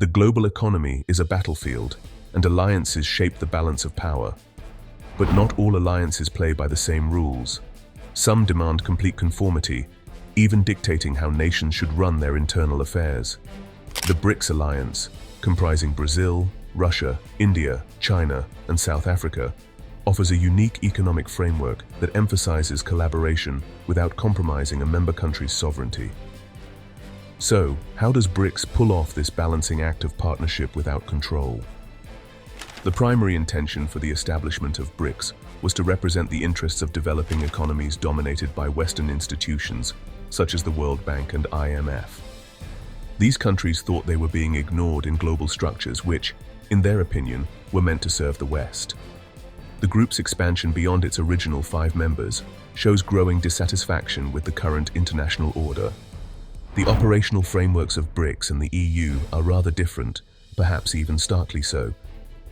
The global economy is a battlefield, and alliances shape the balance of power. But not all alliances play by the same rules. Some demand complete conformity, even dictating how nations should run their internal affairs. The BRICS alliance, comprising Brazil, Russia, India, China, and South Africa, offers a unique economic framework that emphasizes collaboration without compromising a member country's sovereignty. So, how does BRICS pull off this balancing act of partnership without control? The primary intention for the establishment of BRICS was to represent the interests of developing economies dominated by Western institutions, such as the World Bank and IMF. These countries thought they were being ignored in global structures which, in their opinion, were meant to serve the West. The group's expansion beyond its original 5 members shows growing dissatisfaction with the current international order. The operational frameworks of BRICS and the EU are rather different, perhaps even starkly so.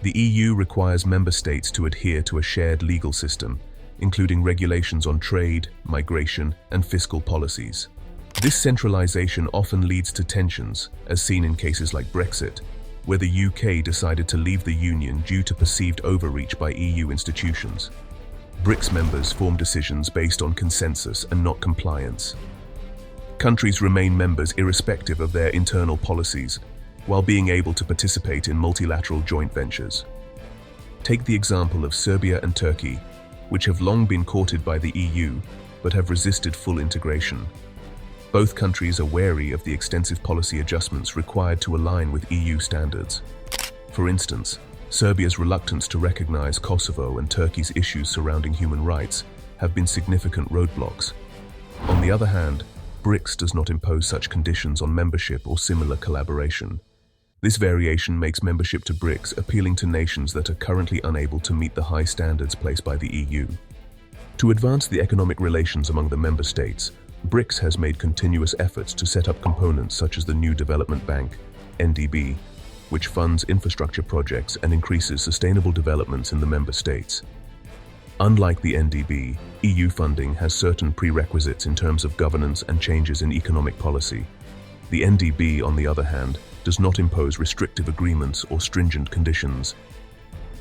The EU requires member states to adhere to a shared legal system, including regulations on trade, migration, and fiscal policies. This centralization often leads to tensions, as seen in cases like Brexit, where the UK decided to leave the Union due to perceived overreach by EU institutions. BRICS members form decisions based on consensus and not compliance. Countries remain members irrespective of their internal policies, while being able to participate in multilateral joint ventures. Take the example of Serbia and Turkey, which have long been courted by the EU, but have resisted full integration. Both countries are wary of the extensive policy adjustments required to align with EU standards. For instance, Serbia's reluctance to recognize Kosovo and Turkey's issues surrounding human rights have been significant roadblocks. On the other hand, BRICS does not impose such conditions on membership or similar collaboration. This variation makes membership to BRICS appealing to nations that are currently unable to meet the high standards placed by the EU. To advance the economic relations among the member states, BRICS has made continuous efforts to set up components such as the New Development Bank, NDB, which funds infrastructure projects and increases sustainable developments in the member states. Unlike the NDB, EU funding has certain prerequisites in terms of governance and changes in economic policy. The NDB, on the other hand, does not impose restrictive agreements or stringent conditions.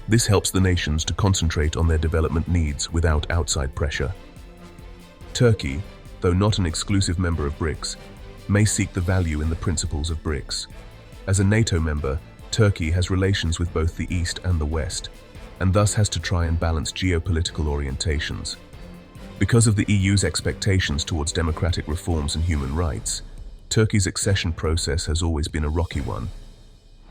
This helps the nations to concentrate on their development needs without outside pressure. Turkey, though not an exclusive member of BRICS, may seek the value in the principles of BRICS. As a NATO member, Turkey has relations with both the East and the West, and thus has to try and balance geopolitical orientations. Because of the EU's expectations towards democratic reforms and human rights, Turkey's accession process has always been a rocky one.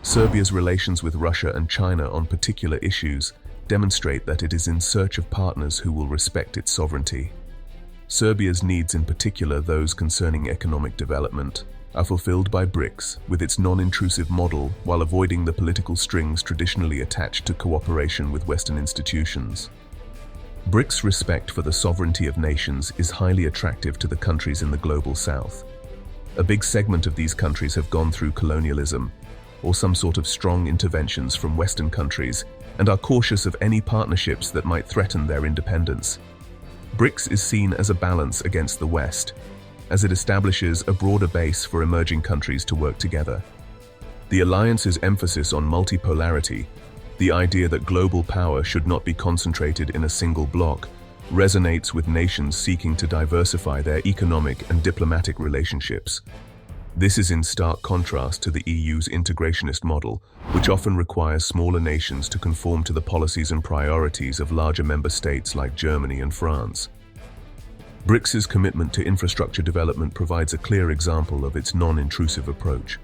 Serbia's relations with Russia and China on particular issues demonstrate that it is in search of partners who will respect its sovereignty. Serbia's needs, in particular those concerning economic development, are fulfilled by BRICS with its non-intrusive model while avoiding the political strings traditionally attached to cooperation with Western institutions. BRICS' respect for the sovereignty of nations is highly attractive to the countries in the global south. A big segment of these countries have gone through colonialism or some sort of strong interventions from Western countries and are cautious of any partnerships that might threaten their independence. BRICS is seen as a balance against the West, as it establishes a broader base for emerging countries to work together. The alliance's emphasis on multipolarity, the idea that global power should not be concentrated in a single bloc, resonates with nations seeking to diversify their economic and diplomatic relationships. This is in stark contrast to the EU's integrationist model, which often requires smaller nations to conform to the policies and priorities of larger member states like Germany and France. BRICS's commitment to infrastructure development provides a clear example of its non-intrusive approach.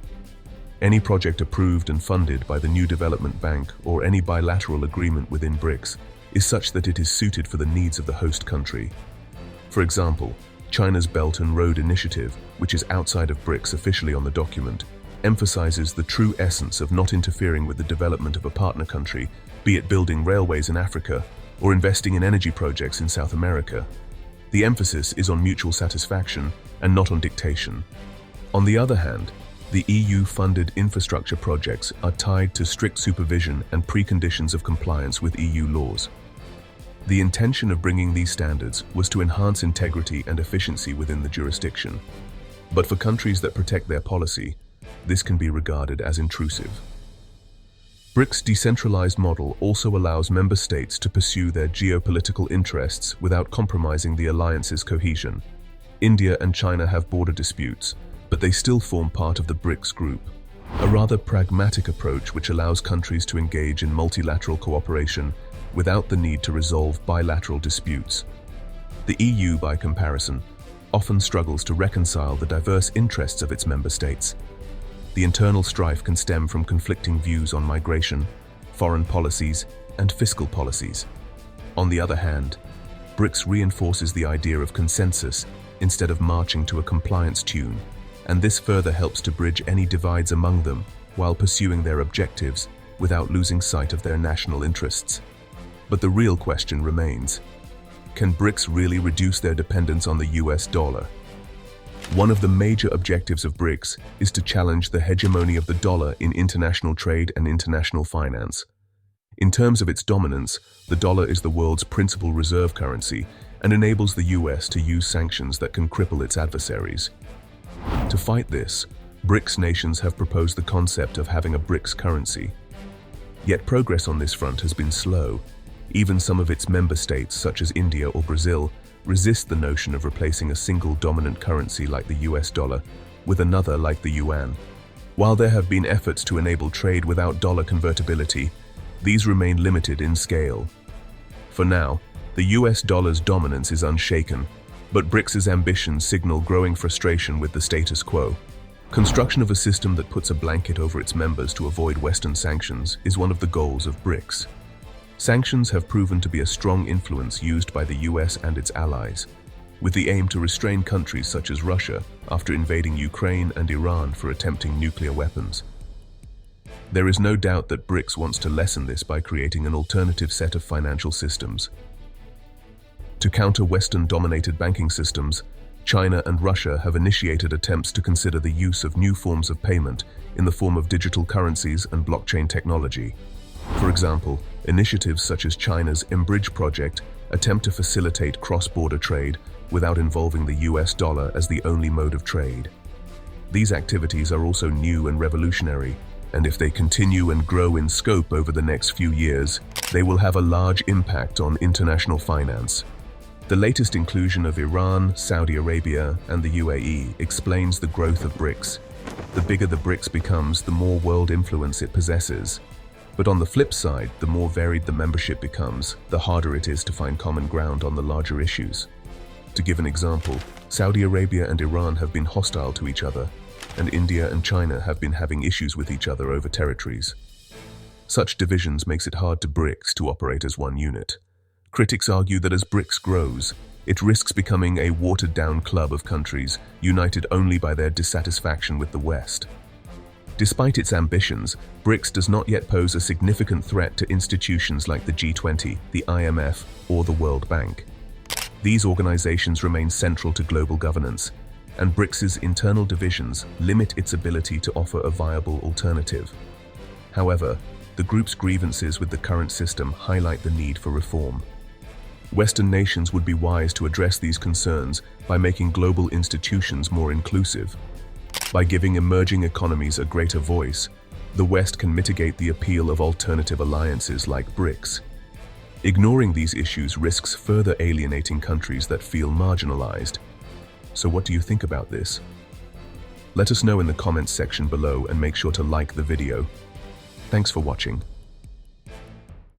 Any project approved and funded by the New Development Bank or any bilateral agreement within BRICS is such that it is suited for the needs of the host country. For example, China's Belt and Road Initiative, which is outside of BRICS officially on the document, emphasizes the true essence of not interfering with the development of a partner country, be it building railways in Africa or investing in energy projects in South America. The emphasis is on mutual satisfaction and not on dictation. On the other hand, the EU-funded infrastructure projects are tied to strict supervision and preconditions of compliance with EU laws. The intention of bringing these standards was to enhance integrity and efficiency within the jurisdiction. But for countries that protect their policy, this can be regarded as intrusive. BRICS' decentralized model also allows member states to pursue their geopolitical interests without compromising the alliance's cohesion. India and China have border disputes, but they still form part of the BRICS group, a rather pragmatic approach which allows countries to engage in multilateral cooperation without the need to resolve bilateral disputes. The EU, by comparison, often struggles to reconcile the diverse interests of its member states. The internal strife can stem from conflicting views on migration, foreign policies, and fiscal policies. On the other hand, BRICS reinforces the idea of consensus instead of marching to a compliance tune, and this further helps to bridge any divides among them while pursuing their objectives without losing sight of their national interests. But the real question remains: can BRICS really reduce their dependence on the US dollar? One of the major objectives of BRICS is to challenge the hegemony of the dollar in international trade and international finance. In terms of its dominance, the dollar is the world's principal reserve currency and enables the US to use sanctions that can cripple its adversaries. To fight this, BRICS nations have proposed the concept of having a BRICS currency. Yet progress on this front has been slow. Even some of its member states, such as India or Brazil, resist the notion of replacing a single dominant currency like the US dollar with another like the yuan. While there have been efforts to enable trade without dollar convertibility, these remain limited in scale. For now, the US dollar's dominance is unshaken, but BRICS' ambitions signal growing frustration with the status quo. Construction of a system that puts a blanket over its members to avoid Western sanctions is one of the goals of BRICS. Sanctions have proven to be a strong influence used by the US and its allies, with the aim to restrain countries such as Russia after invading Ukraine and Iran for attempting nuclear weapons. There is no doubt that BRICS wants to lessen this by creating an alternative set of financial systems. To counter Western-dominated banking systems, China and Russia have initiated attempts to consider the use of new forms of payment in the form of digital currencies and blockchain technology. For example, initiatives such as China's mBridge project attempt to facilitate cross-border trade without involving the US dollar as the only mode of trade. These activities are also new and revolutionary, and if they continue and grow in scope over the next few years, they will have a large impact on international finance. The latest inclusion of Iran, Saudi Arabia, and the UAE explains the growth of BRICS. The bigger the BRICS becomes, the more world influence it possesses. But on the flip side, the more varied the membership becomes, the harder it is to find common ground on the larger issues. To give an example, Saudi Arabia and Iran have been hostile to each other, and India and China have been having issues with each other over territories. Such divisions makes it hard to BRICS to operate as one unit. Critics argue that as BRICS grows, it risks becoming a watered-down club of countries united only by their dissatisfaction with the West. Despite its ambitions, BRICS does not yet pose a significant threat to institutions like the G20, the IMF, or the World Bank. These organizations remain central to global governance, and BRICS' internal divisions limit its ability to offer a viable alternative. However, the group's grievances with the current system highlight the need for reform. Western nations would be wise to address these concerns by making global institutions more inclusive. By giving emerging economies a greater voice, the West can mitigate the appeal of alternative alliances like BRICS. Ignoring these issues risks further alienating countries that feel marginalized. So what do you think about this? Let us know in the comments section below and make sure to like the video. Thanks for watching.